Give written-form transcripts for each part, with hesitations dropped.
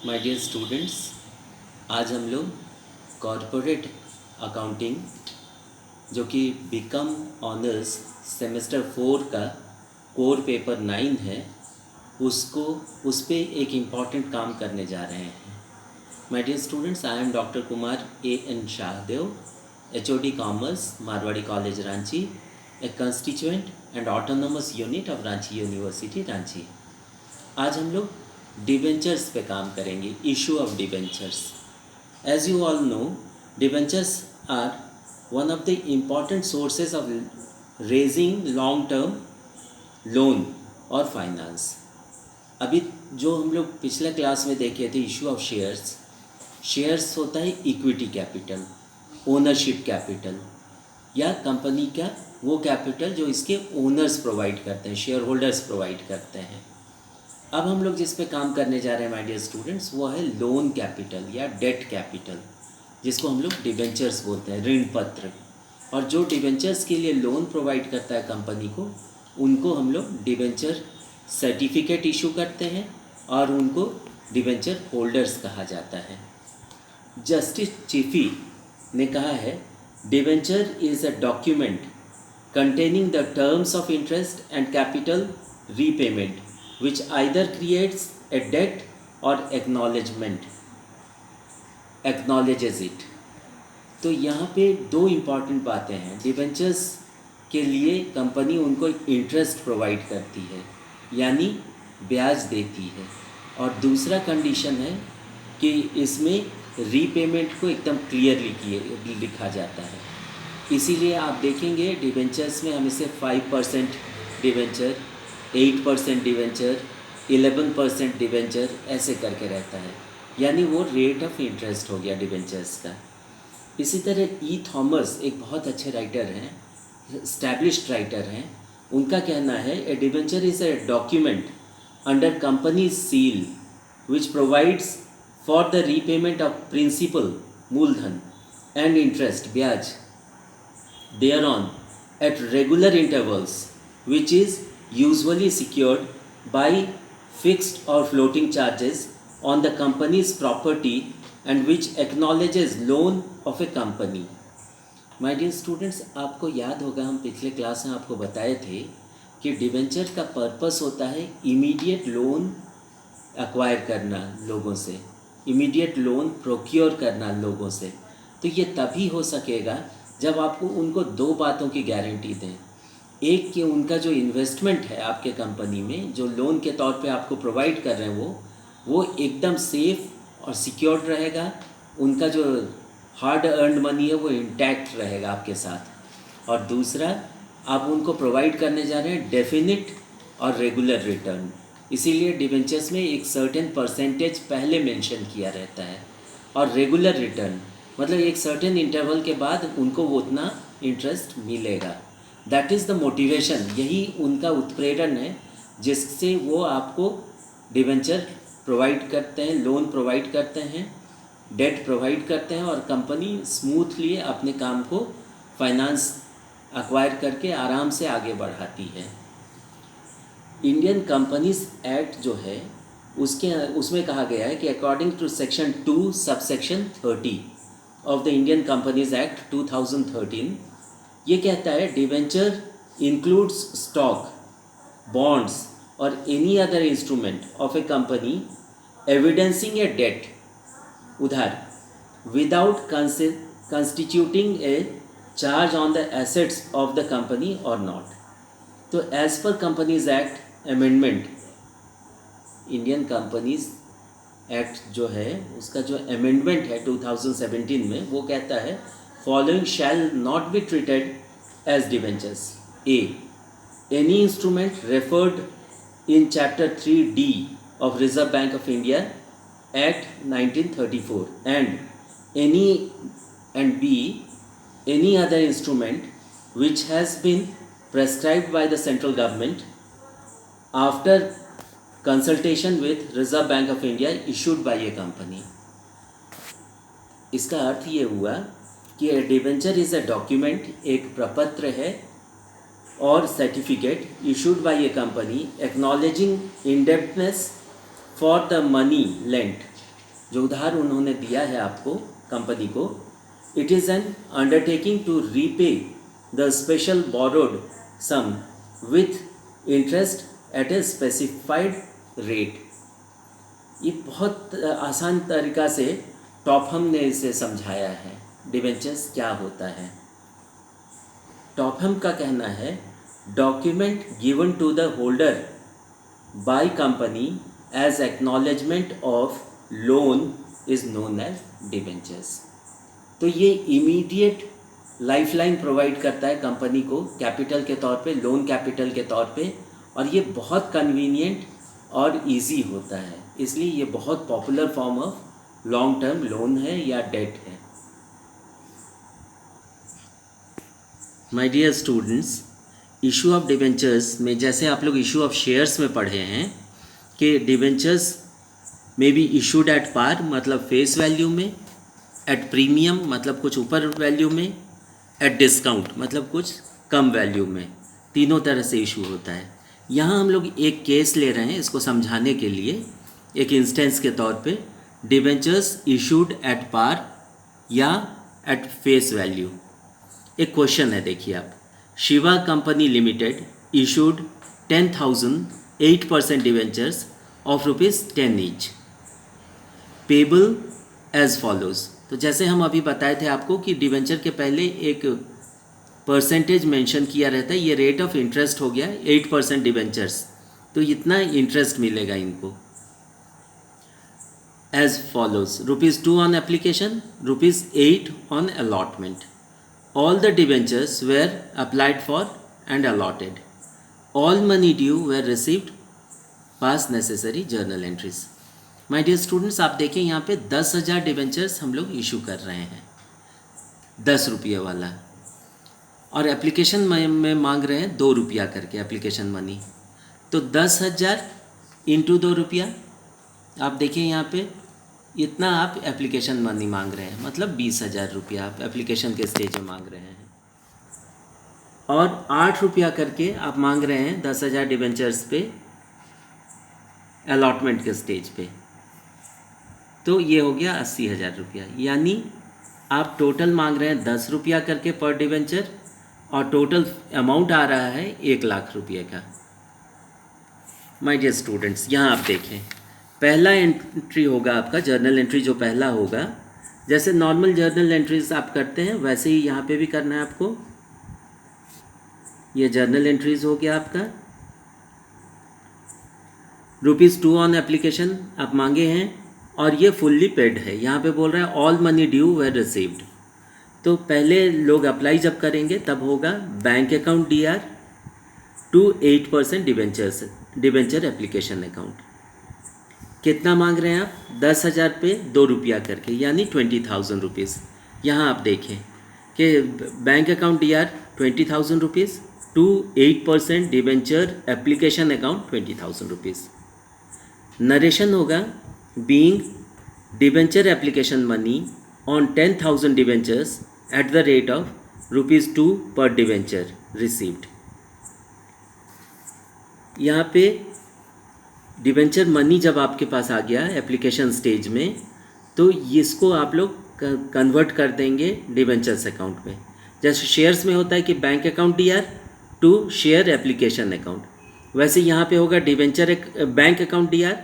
My dear students, आज हम लोग कॉरपोरेट अकाउंटिंग जो कि बीकॉम ऑनर्स सेमेस्टर 4 का कोर पेपर 9 है उसको उस पे एक इम्पॉर्टेंट काम करने जा रहे हैं। My dear students, I am doctor Kumar A.N. Shahdeo, HOD commerce, Marwari college Ranchi, a constituent and autonomous unit of Ranchi university Ranchi. आज हम लोग डिबेंचर्स पे काम करेंगे, issue of debentures. As you all know, debentures are one of the important sources of raising long term loan और finance. अभी जो हम लोग पिछले क्लास में देखे थे इशू ऑफ शेयर्स, शेयर्स होता है इक्विटी कैपिटल, ओनरशिप कैपिटल या कंपनी का वो कैपिटल जो इसके ओनर्स प्रोवाइड करते हैं, शेयर होल्डर्स प्रोवाइड करते हैं। अब हम लोग जिस पे काम करने जा रहे हैं माय डियर स्टूडेंट्स, वो है लोन कैपिटल या डेट कैपिटल, जिसको हम लोग डिबेंचर्स बोलते हैं, ऋण पत्र। और जो डिबेंचर्स के लिए लोन प्रोवाइड करता है कंपनी को, उनको हम लोग डिबेंचर सर्टिफिकेट इशू करते हैं और उनको डिबेंचर होल्डर्स कहा जाता है। जस्टिस चिफी ने कहा है, debenture is a document containing the terms of interest and capital repayment which either creates a debt or acknowledges it। तो यहाँ पे दो इम्पॉर्टेंट बातें हैं। डिबेंचर्स के लिए कंपनी उनको इंटरेस्ट प्रोवाइड करती है, यानी ब्याज देती है, और दूसरा कंडीशन है कि इसमें रीपेमेंट को एकदम क्लियरली लिखा जाता है। इसीलिए आप देखेंगे डिबेंचर्स में हमें से 5% डिबेंचर, 8% डिबेंचर, 11% डिबेंचर ऐसे करके रहता है, यानी वो रेट ऑफ इंटरेस्ट हो गया डिबेंचर्स का। इसी तरह ई थॉमस एक बहुत अच्छे राइटर हैं, एस्टैब्लिश्ड राइटर हैं। उनका कहना है, a debenture is a document under company seal which provides for the repayment of principal, मूलधन, एंड इंटरेस्ट, ब्याज, thereon at regular intervals, which is usually secured by fixed or floating charges on the company's property and which acknowledges loan of a company। My dear students, आपको याद होगा हम पिछले class में आपको बताए थे कि डिबेंचर का पर्पस होता है इमीडिएट लोन एक्वायर करना लोगों से, इमीडिएट लोन प्रोक्योर करना लोगों से। तो ये तभी हो सकेगा जब आपको उनको दो बातों की गारंटी दें। एक कि उनका जो इन्वेस्टमेंट है आपके कंपनी में, जो लोन के तौर पे आपको प्रोवाइड कर रहे हैं, वो एकदम सेफ और सिक्योर्ड रहेगा, उनका जो हार्ड अर्नड मनी है वो इंटैक्ट रहेगा आपके साथ। और दूसरा, आप उनको प्रोवाइड करने जा रहे हैं डेफिनिट और रेगुलर रिटर्न। इसीलिए डिबेंचर्स में एक सर्टेन परसेंटेज पहले मेंशन किया रहता है, और रेगुलर रिटर्न मतलब एक सर्टेन इंटरवल के बाद उनको वो उतना इंटरेस्ट मिलेगा। दैट इज़ द मोटिवेशन, यही उनका उत्प्रेरण है जिससे वो आपको डिबेंचर प्रोवाइड करते हैं, लोन प्रोवाइड करते हैं, डेट प्रोवाइड करते हैं, और कंपनी स्मूथली अपने काम को फाइनेंस एक्वायर करके आराम से आगे बढ़ाती है। इंडियन कंपनीज एक्ट जो है उसमें कहा गया है कि according to section 2 subsection 30 of the Indian companies act 2013, ये कहता है, debenture includes stock, bonds or any other instrument of a company evidencing a debt, उधार, without constituting a charge on the assets of the company or not. तो as per companies act amendment, Indian companies act जो है उसका जो amendment है 2017 में, वो कहता है, following shall not be treated as debentures. A, any instrument referred in chapter 3D of reserve bank of India act 1934 and b, any other instrument which has been prescribed by the central government after consultation with Reserve Bank of India issued by a company। इसका अर्थ ये हुआ कि a debenture is a document, एक प्रपत्र है और certificate issued by a company acknowledging indebtedness for the money lent जो उधार उन्होंने दिया है आपको कंपनी को, it is an undertaking to repay the special borrowed sum with interest at a specified rate. ये बहुत आसान तरीका से टॉपहम ने इसे समझाया है डिबेंचर्स क्या होता है। टॉपहम का कहना है document given to the holder by company as acknowledgement of loan is known as debentures. तो ये इमीडिएट लाइफलाइन प्रोवाइड करता है कंपनी को कैपिटल के तौर पे, लोन कैपिटल के तौर पे, और ये बहुत कन्वीनियंट और इजी होता है, इसलिए ये बहुत popular form of long term loan है या डेट है। My dear students, issue of debentures में जैसे आप लोग इशू ऑफ शेयर्स में पढ़े हैं कि डिबेंचर्स में बी इशूड एट पार मतलब फेस वैल्यू में, एट प्रीमियम मतलब कुछ ऊपर वैल्यू में, एट डिस्काउंट मतलब कुछ कम वैल्यू में, तीनों तरह से इशू होता है। यहाँ हम लोग एक केस ले रहे हैं इसको समझाने के लिए, एक इंस्टेंस के तौर पे, डिबेंचर्स इशूड एट पार या एट फेस वैल्यू। एक क्वेश्चन है, देखिए आप, Shiva company limited issued 10,000 8% debentures of ₹10 each, payable as follows. तो जैसे हम अभी बताए थे आपको कि डिबेंचर के पहले एक परसेंटेज मेंशन किया रहता है, ये रेट ऑफ इंटरेस्ट हो गया 8% डिबेंचर्स, तो इतना इंटरेस्ट मिलेगा इनको। As follows, ₹2 on application, ₹8 on allotment. All the debentures were applied for and allotted, all money due were received, pass necessary journal entries. My dear students, आप देखें यहाँ पे 10,000 डिबेंचर्स हम लोग इशू कर रहे हैं, 10 रुपये वाला, और एप्लीकेशन में मांग रहे हैं 2 रुपया करके एप्लीकेशन मनी। तो 10,000 इंटू 2 रुपया, आप देखिए यहाँ पे इतना आप एप्लीकेशन मनी मांग रहे हैं, मतलब 20,000 रुपया आप एप्लीकेशन के स्टेज में मांग रहे हैं, और 8 रुपया करके आप मांग रहे हैं 10,000 डिबेंचर्स पे अलॉटमेंट के स्टेज पे। तो ये हो गया 80,000 रुपया, यानी आप टोटल मांग रहे हैं 10 रुपया करके पर डिबेंचर, और टोटल अमाउंट आ रहा है 1,00,000 रुपये का। माय डियर स्टूडेंट्स, यहाँ आप देखें, पहला एंट्री होगा आपका जर्नल एंट्री, जो पहला होगा, जैसे नॉर्मल जर्नल एंट्रीज आप करते हैं वैसे ही यहाँ पे भी करना है आपको। ये जर्नल एंट्रीज हो गया आपका। ₹2 ऑन एप्लीकेशन आप मांगे हैं, और ये फुल्ली पेड है, यहाँ पे बोल रहा है all money due were received. तो पहले लोग अप्लाई जब करेंगे तब होगा bank account DR to 8% debenture application account. कितना मांग रहे हैं आप? 10,000 पे 2 रुपया करके, यानी 20,000 रुपीज़। यहाँ आप देखें कि bank account DR 20,000 rupees to 8% debenture application account 20,000 rupees. Narration होगा being debenture application money on 10,000 debentures at the rate of ₹2 per debenture received. यहाँ पे डिबेंचर मनी जब आपके पास आ गया एप्लीकेशन स्टेज में, तो इसको आप लोग कन्वर्ट कर देंगे डिबेंचर्स अकाउंट में। जैसे शेयर्स में होता है कि bank account DR to share application account, वैसे यहाँ पे होगा debenture bank account DR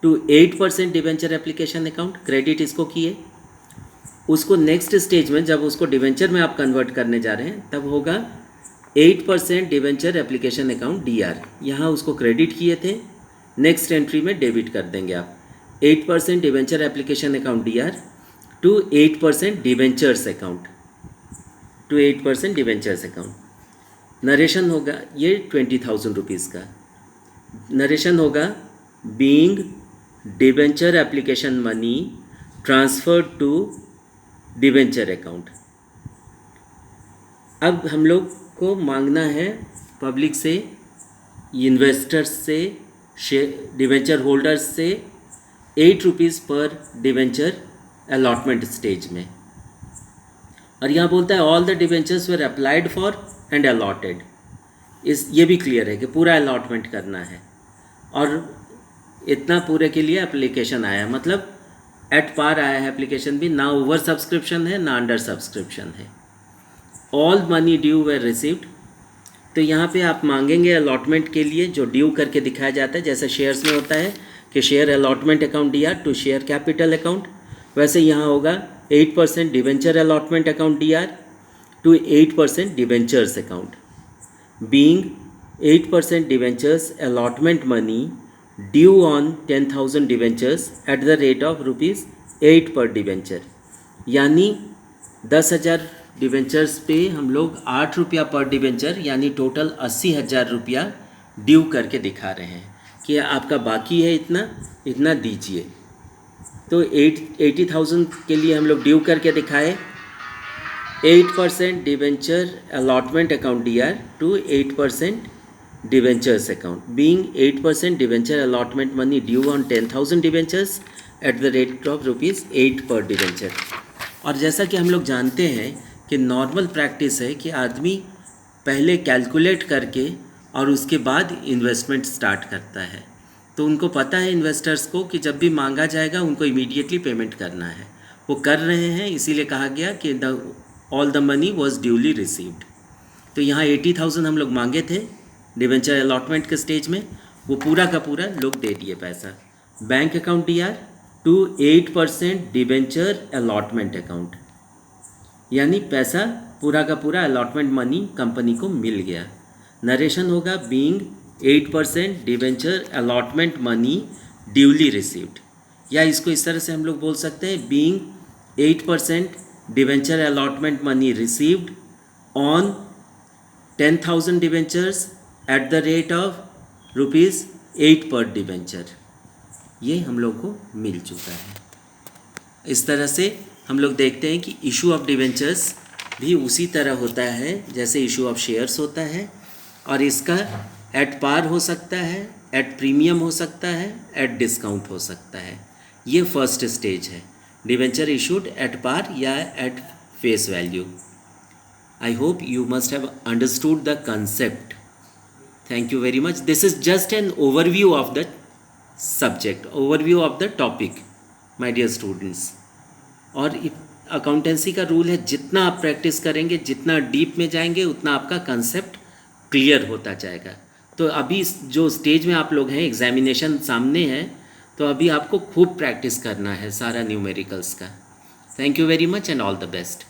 to 8% debenture application account, credit इसको किए। उसको नेक्स्ट स्टेज में जब उसको डिबेंचर में आप कन्वर्ट करने जा रहे हैं तब होगा 8% डिबेंचर एप्लीकेशन अकाउंट DR, यहाँ उसको क्रेडिट किए थे, नेक्स्ट एंट्री में डेबिट कर देंगे आप 8% debenture application account DR to 8% debentures account, to 8% debentures account. Narration होगा ये 20,000 रुपीज़ का। नरेशन होगा being debenture application money transferred to debenture account. अब हम लोग को मांगना है पब्लिक से, इन्वेस्टर्स से, डिबेंचर होल्डर्स से 8 रुपीज़ पर डिबेंचर अलॉटमेंट स्टेज में। और यहाँ बोलता है all the debentures were applied for and allotted. ये भी क्लियर है कि पूरा अलॉटमेंट करना है, और इतना पूरे के लिए एप्लीकेशन आया, मतलब एट पार आया है एप्लीकेशन भी, ना ओवर सब्सक्रिप्शन है ना अंडर सब्सक्रिप्शन है। ऑल मनी ड्यू वर रिसीव्ड, तो यहाँ पे आप मांगेंगे अलॉटमेंट के लिए जो ड्यू करके दिखाया जाता है, जैसे शेयर्स में होता है कि share allotment account DR to share capital account, वैसे यहाँ होगा 8% debenture allotment account DR to 8% debentures account, being 8% debentures allotment money due on 10,000 debentures at the rate of ₹8 per debenture, यानी 10,000 डिवेंचर्स पे हम लोग ₹8 पर डिवेंचर यानी total 80,000 रुपया due करके दिखा रहे हैं कि आपका बाकी है इतना इतना दीजिए। तो 80,000 के लिए हम लोग ड्यू करके दिखाए 8% debenture allotment account DR to 8% debentures account, being 8% debenture allotment money due on 10,000 debentures at the rate of ₹8 per debenture. और जैसा कि हम लोग जानते हैं कि नॉर्मल प्रैक्टिस है कि आदमी पहले कैलकुलेट करके और उसके बाद इन्वेस्टमेंट स्टार्ट करता है, तो उनको पता है इन्वेस्टर्स को कि जब भी मांगा जाएगा उनको इमीडिएटली पेमेंट करना है, वो कर रहे हैं, इसीलिए कहा गया कि all the money was duly received. तो यहाँ 80,000 हम लोग मांगे थे डिवेंचर अलॉटमेंट के स्टेज में, वो पूरा का पूरा लोग दे दिए पैसा। Bank account DR to 8% debenture allotment account, यानी पैसा पूरा का पूरा अलॉटमेंट मनी कंपनी को मिल गया। नरेशन होगा being 8% debenture allotment money duly received, या इसको इस तरह से हम लोग बोल सकते हैं being 8% debenture allotment money received on 10,000 debentures at the rate of ₹8 per debenture, ये हम लोग को मिल चुका है। इस तरह से हम लोग देखते हैं कि इशू ऑफ डिवेंचर्स भी उसी तरह होता है जैसे इशू ऑफ शेयर्स होता है, और इसका एट पार हो सकता है, एट प्रीमियम हो सकता है, एट डिस्काउंट हो सकता है। ये फर्स्ट स्टेज है, डिवेंचर इशूड एट पार या at face value. I hope you must have understood the concept. Thank you very much. This is just an overview of the subject, overview of the topic, my dear students. और accountancy का rule है, जितना आप practice करेंगे, जितना deep में जाएंगे, उतना आपका कंसेप्ट क्लियर होता जाएगा। तो अभी जो स्टेज में आप लोग हैं, एग्जामिनेशन सामने है, तो अभी आपको खूब प्रैक्टिस करना है सारा न्यूमेरिकल्स का। Thank you very much and all the best.